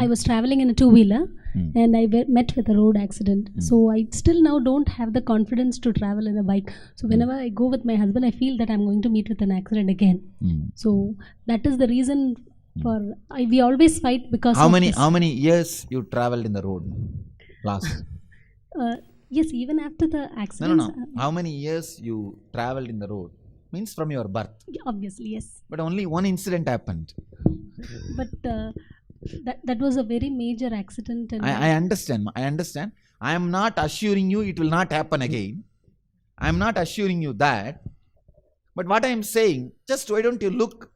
I was traveling in a two-wheeler and I met with a road accident. So I still now don't have the confidence to travel in a bike. So whenever I go with my husband, I feel that I'm going to meet with an accident again. So that is the reason for we always fight because How of many this. how many years you traveled in the road last? Yes, even after the No. accident. How many years you traveled in the road? Means from your birth. Obviously, yes. But only one incident happened. But that was a very major accident. And I understand. I am not assuring you it will not happen again. I am not assuring you that. But what I am saying, just why don't you look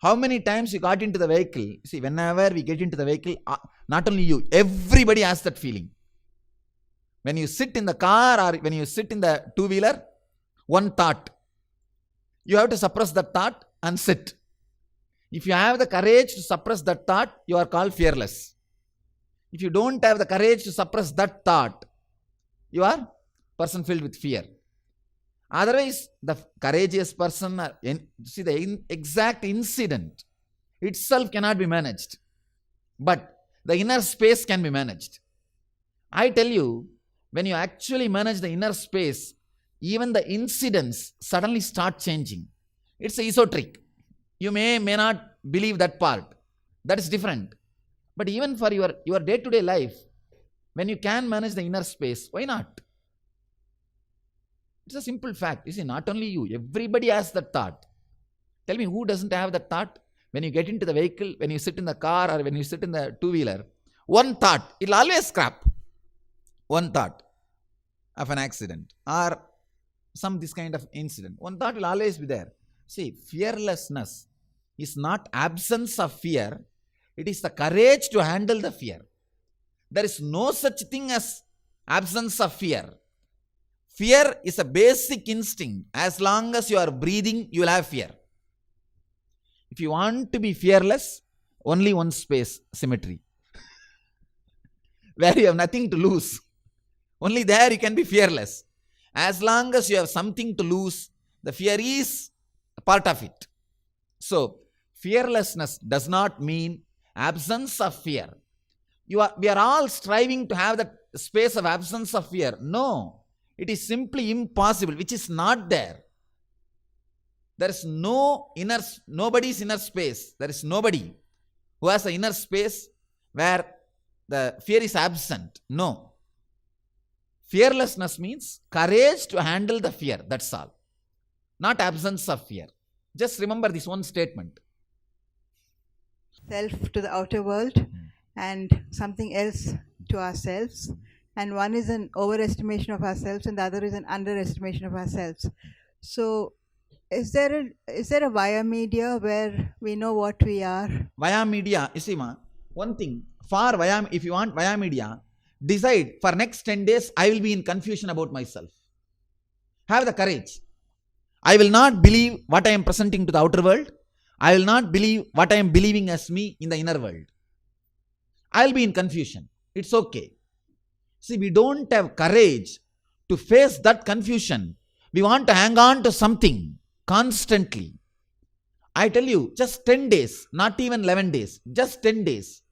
how many times you got into the vehicle. See, whenever we get into the vehicle, not only you, everybody has that feeling. When you sit in the car or when you sit in the two-wheeler, one thought. You have to suppress that thought and sit. If you have the courage to suppress that thought, you are called fearless. If you don't have the courage to suppress that thought, you are person filled with fear. Otherwise, the courageous person, see the exact incident itself cannot be managed. But the inner space can be managed. I tell you, when you actually manage the inner space, even the incidents suddenly start changing. It's esoteric. You may not believe that part. That is different. But even for your day-to-day life, when you can manage the inner space, why not? It's a simple fact. You see, not only you, everybody has that thought. Tell me, who doesn't have that thought? When you get into the vehicle, when you sit in the car or when you sit in the two-wheeler, one thought, it'll always scrap. One thought of an accident or this kind of incident. One thought will always be there. See, fearlessness is not absence of fear. It is the courage to handle the fear. There is no such thing as absence of fear. Fear is a basic instinct. As long as you are breathing, you will have fear. If you want to be fearless, only one space, cemetery. Where you have nothing to lose. Only there you can be fearless. As long as you have something to lose, the fear is a part of it. So, fearlessness does not mean absence of fear. We are all striving to have that space of absence of fear. No. It is simply impossible, which is not there. There is nobody's inner space. There is nobody who has an inner space where the fear is absent. No. Fearlessness means courage to handle the fear. That's all. Not absence of fear. Just remember this one statement. Self to the outer world and something else to ourselves. And one is an overestimation of ourselves and the other is an underestimation of ourselves. So is there a via media where we know what we are? Via media, you see one thing, if you want via media, decide for next 10 days, I will be in confusion about myself. Have the courage. I will not believe what I am presenting to the outer world. I will not believe what I am believing as me in the inner world. I will be in confusion. It's okay. See, we don't have courage to face that confusion. We want to hang on to something constantly. I tell you, just 10 days, not even 11 days, just 10 days.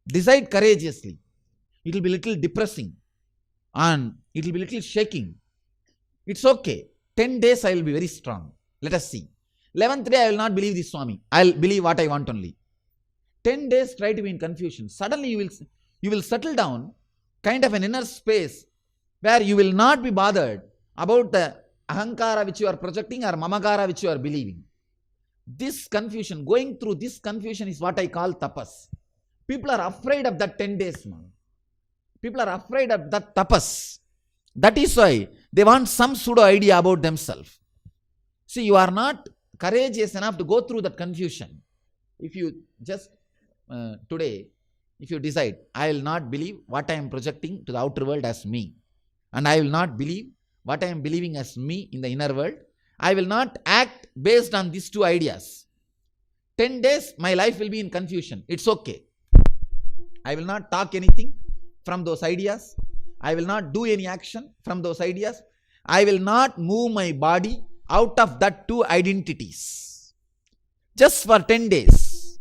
Decide courageously. It will be a little depressing and it will be a little shaking. It's okay. 10 days I will be very strong. Let us see. 11th day I will not believe this Swami. I will believe what I want only. 10 days try to be in confusion. Suddenly you will settle down kind of an inner space where you will not be bothered about the ahankara which you are projecting or mamakara which you are believing. This confusion, going through this confusion is what I call tapas. People are afraid of that 10 days, man. People are afraid of that tapas. That is why they want some pseudo idea about themselves. See, you are not courageous enough to go through that confusion. If you just today, if you decide, I will not believe what I am projecting to the outer world as me, and I will not believe what I am believing as me in the inner world, I will not act based on these two ideas. 10 days, my life will be in confusion. It's okay. I will not talk anything from those ideas. I will not do any action from those ideas. I will not move my body out of that two identities. Just for 10 days.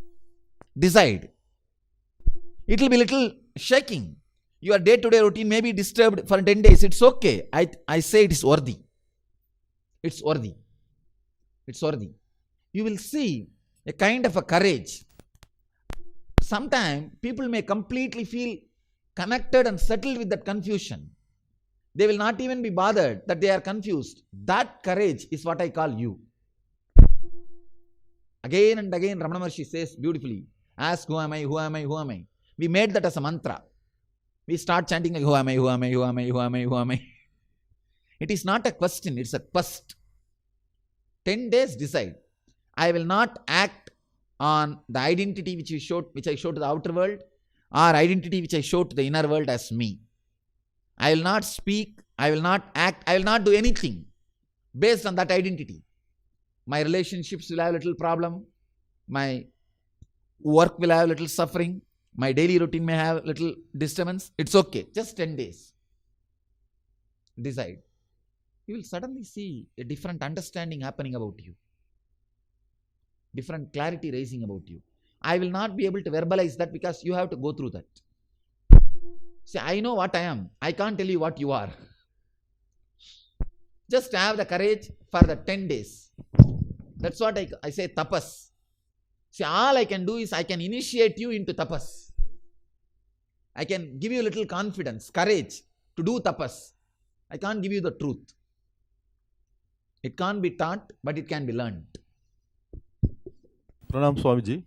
Decide. It will be little shaking. Your day-to-day routine may be disturbed for 10 days. It's okay. I say it is worthy. It's worthy. It's worthy. You will see a kind of a courage. Sometimes people may completely feel connected and settled with that confusion. They will not even be bothered that they are confused. That courage is what I call you. Again and again, Ramana Maharshi says beautifully, ask who am I, who am I, who am I. We made that as a mantra. We start chanting like, who am I, who am I, who am I, who am I, who am I. It is not a question, it's a quest. 10 days decide. I will not act on the identity which I show to the outer world, or identity which I show to the inner world as me. I will not speak, I will not act, I will not do anything based on that identity. My relationships will have a little problem, my work will have a little suffering, my daily routine may have a little disturbance. It's okay, just 10 days. Decide. You will suddenly see a different understanding happening about you. Different clarity rising about you. I will not be able to verbalize that because you have to go through that. See, I know what I am. I can't tell you what you are. Just have the courage for the 10 days. That's what I say tapas. See, all I can do is I can initiate you into tapas. I can give you a little confidence, courage to do tapas. I can't give you the truth. It can't be taught, but it can be learned. Pranam Swamiji.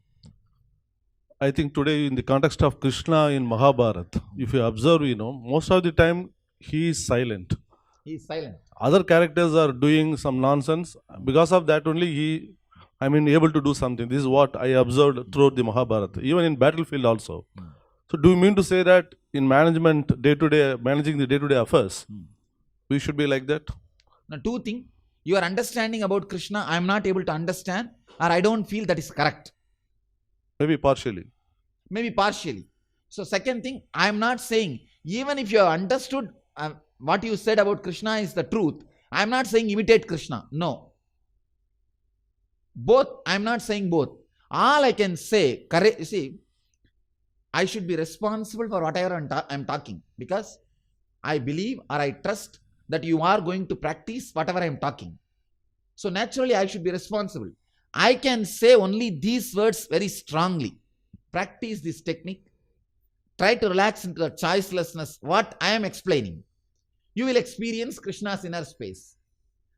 I think today in the context of Krishna in Mahabharata, if you observe, most of the time he is silent. He is silent. Other characters are doing some nonsense. Because of that only able to do something. This is what I observed throughout the Mahabharata, even in battlefield also. So do you mean to say that in managing the day-to-day affairs, we should be like that? Now, two things. Your understanding about Krishna, I am not able to understand, or I don't feel that is correct. Maybe partially. Maybe partially. So second thing, I am not saying, even if you have understood what you said about Krishna is the truth, I am not saying imitate Krishna. No. Both, I am not saying both. All I can say, I should be responsible for whatever I am talking, because I believe or I trust that you are going to practice whatever I am talking. So naturally, I should be responsible. I can say only these words very strongly. Practice this technique. Try to relax into the choicelessness, what I am explaining. You will experience Krishna's inner space.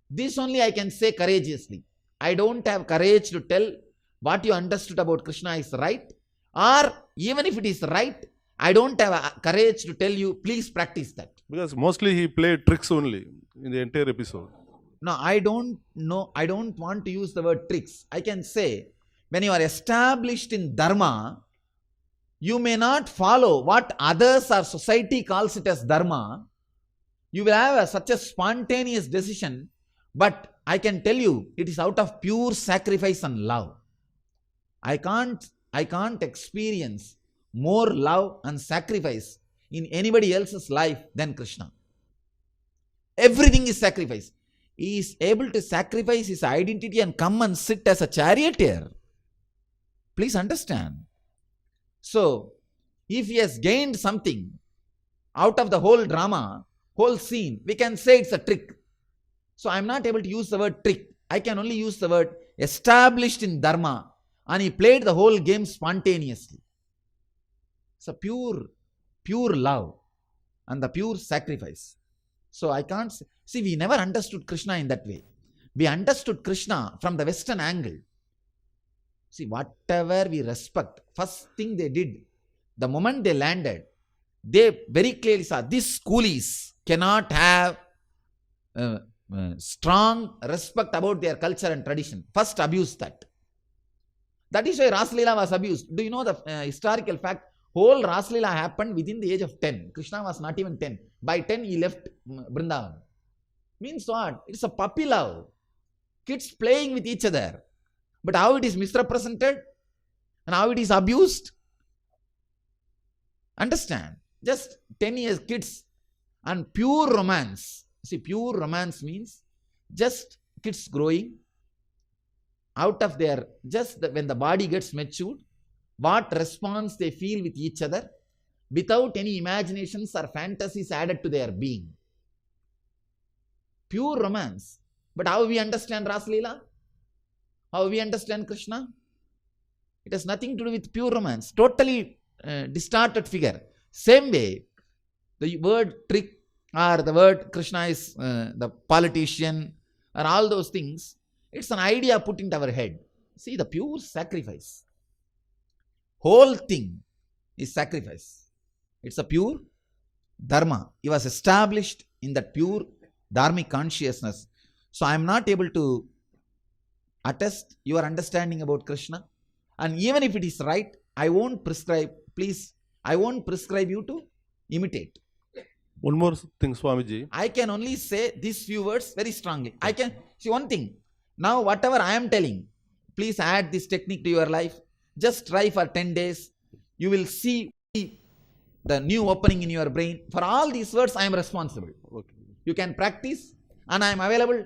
This only I can say courageously. I don't have courage to tell what you understood about Krishna is right, or even if it is right, I don't have courage to tell you, please practice that. Because mostly he played tricks only in the entire episode. No, I don't know. I don't want to use the word tricks. I can say, when you are established in Dharma, you may not follow what others or society calls it as Dharma. You will have such a spontaneous decision, but I can tell you, it is out of pure sacrifice and love. I can't experience more love and sacrifice in anybody else's life than Krishna. Everything is sacrifice. He is able to sacrifice his identity and come and sit as a charioteer. Please understand. So, if he has gained something out of the whole drama, whole scene, we can say it's a trick. So, I am not able to use the word trick. I can only use the word established in Dharma, and he played the whole game spontaneously. It's a pure love and the pure sacrifice. So I can't see, we never understood Krishna in that way. We understood Krishna from the Western angle. See, whatever we respect, first thing they did, the moment they landed, they very clearly saw these coolies cannot have strong respect about their culture and tradition. First abuse that. That is why Ras Leela was abused. Do you know the historical fact? Whole Ras Leela happened within the age of 10. Krishna was not even 10. By 10, he left Vrindavan. Means what? It's a puppy love. Kids playing with each other. But how it is misrepresented and how it is abused? Understand? Just 10 years kids and pure romance. See, pure romance means just kids growing out of their, when the body gets matured, what response they feel with each other without any imaginations or fantasies added to their being. Pure romance. But how we understand Ras Leela? How we understand Krishna? It has nothing to do with pure romance. Totally distorted figure. Same way, the word trick or the word Krishna is the politician or all those things, it's an idea put into our head. See, the pure sacrifice. Whole thing is sacrifice. It's a pure dharma. It was established in that pure dharmic consciousness. So I am not able to attest your understanding about Krishna. And even if it is right, I won't prescribe, please, I won't prescribe you to imitate. One more thing, Swamiji. I can only say these few words very strongly. I can see one thing. Now, whatever I am telling, please add this technique to your life. Just try for 10 days. You will see the new opening in your brain. For all these words, I am responsible. Okay. You can practice, and I am available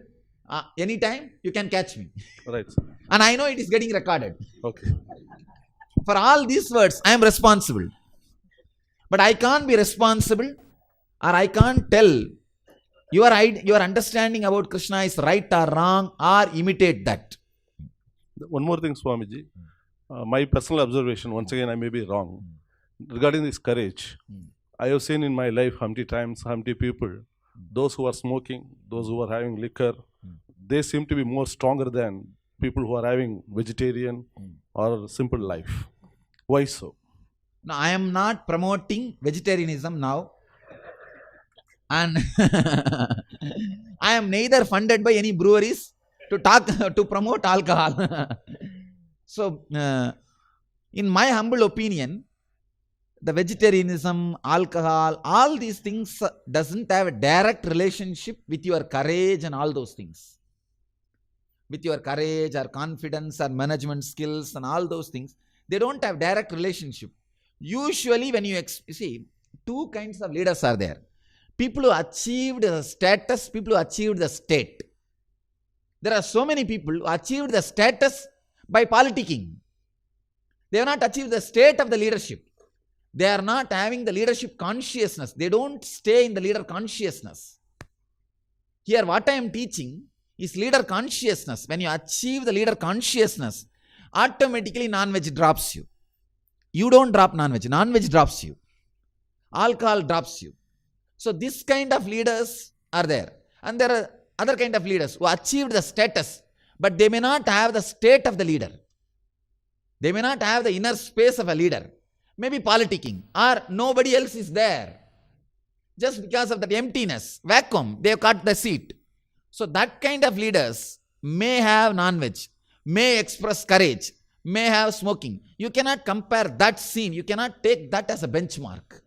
anytime. You can catch me. Right. And I know it is getting recorded. Okay. For all these words, I am responsible. But I can't be responsible, or I can't tell your understanding about Krishna is right or wrong, or imitate that. One more thing, Swamiji. My personal observation, once again I may be wrong, regarding this courage. I have seen in my life Humpty times, Humpty people, those who are smoking, those who are having liquor, they seem to be more stronger than people who are having vegetarian or simple life. Why so? Now, I am not promoting vegetarianism now. And I am neither funded by any breweries to promote alcohol. So, in my humble opinion, the vegetarianism, alcohol, all these things doesn't have a direct relationship with your courage and all those things. With your courage or confidence or management skills and all those things, they don't have direct relationship. Usually when you see, two kinds of leaders are there. People who achieved the status, people who achieved the state. There are so many people who achieved the status by politicking. They have not achieved the state of the leadership. They are not having the leadership consciousness. They don't stay in the leader consciousness. Here what I am teaching is leader consciousness. When you achieve the leader consciousness, automatically non-veg drops you. You don't drop non-veg. Non-veg drops you. Alcohol drops you. So this kind of leaders are there. And there are other kind of leaders who achieved the status, but they may not have the state of the leader. They may not have the inner space of a leader. Maybe politicking, or nobody else is there. Just because of that emptiness, vacuum, they have cut the seat. So that kind of leaders may have non-veg, may express courage, may have smoking. You cannot compare that scene. You cannot take that as a benchmark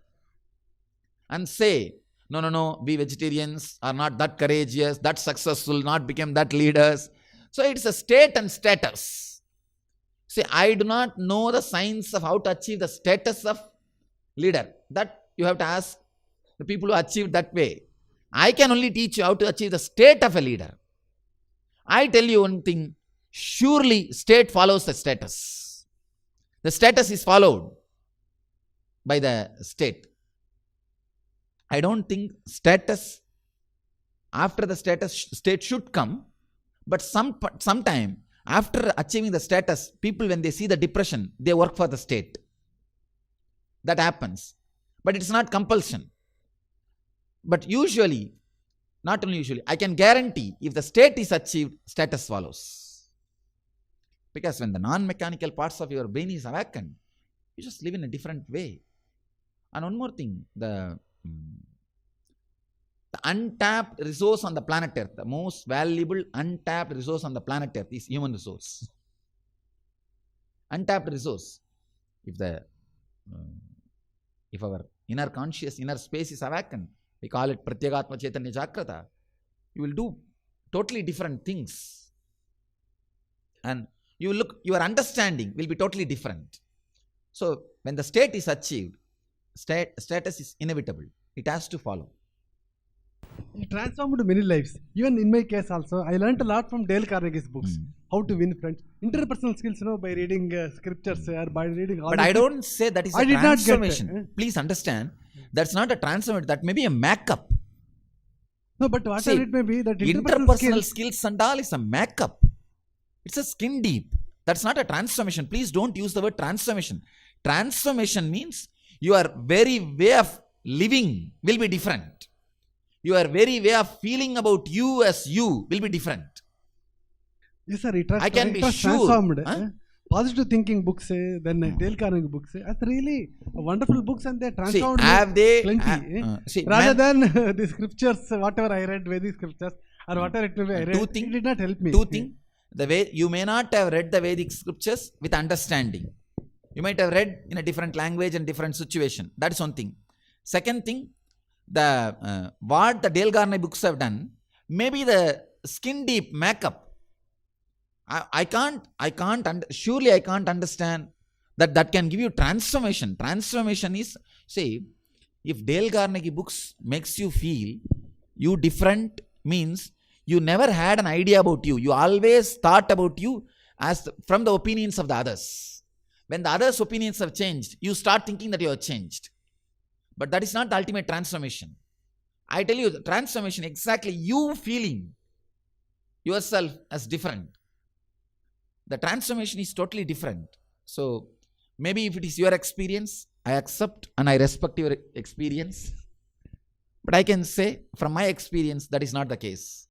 and say, no, we vegetarians are not that courageous, that successful, not become that leaders. So it's a state and status. See, I do not know the science of how to achieve the status of leader. That you have to ask the people who achieve that way. I can only teach you how to achieve the state of a leader. I tell you one thing, surely state follows the status. The status is followed by the state. I don't think status, after the status, state should come, but sometime after achieving the status, people when they see the depression, they work for the state. That happens. But it's not compulsion. But usually, not only usually, I can guarantee if the state is achieved, status follows. Because when the non-mechanical parts of your brain is awakened, you just live in a different way. And one more thing, the untapped resource on the planet Earth, the most valuable untapped resource on the planet Earth is human resource. Untapped resource. If our inner conscious, inner space is awakened, we call it Pratyagatma Chaitanya Jagrata, you will do totally different things. And your understanding will be totally different. So, when the state is achieved, status is inevitable. It has to follow. He transformed many lives. Even in my case also, I learnt a lot from Dale Carnegie's books. How to win friends. Interpersonal skills, by reading scriptures or by reading all But these I things. don't say that is I a did not get, transformation. Please understand, that's not a transformation. That may be a makeup. No, but whatever See, it may be, that Interpersonal skills and all is a makeup. It's a skin deep. That's not a transformation. Please don't use the word transformation. Transformation means your very way of living will be different. Your very way of feeling about you as you will be different. Yes, sir. I can be sure. Transformed. Huh? Positive thinking books, then Dale Carnegie books. That's really wonderful books, and they See, transformed me have they plenty. see, Rather man, than the scriptures, whatever I read, Vedic scriptures, or whatever it may be, I read, it did not help me. two things. The way you may not have read the Vedic scriptures with understanding. You might have read in a different language and different situation. That is one thing. Second thing, the what the Dale Carnegie books have done, maybe the skin deep makeup. Surely I can't understand that can give you transformation. Transformation is, see, if Dale Carnegie books makes you feel you different, means you never had an idea about you. You always thought about you as from the opinions of the others. When the others' opinions have changed, you start thinking that you have changed. But that is not the ultimate transformation. I tell you, the transformation exactly you feeling yourself as different. The transformation is totally different. So maybe if it is your experience, I accept and I respect your experience. But I can say from my experience that is not the case.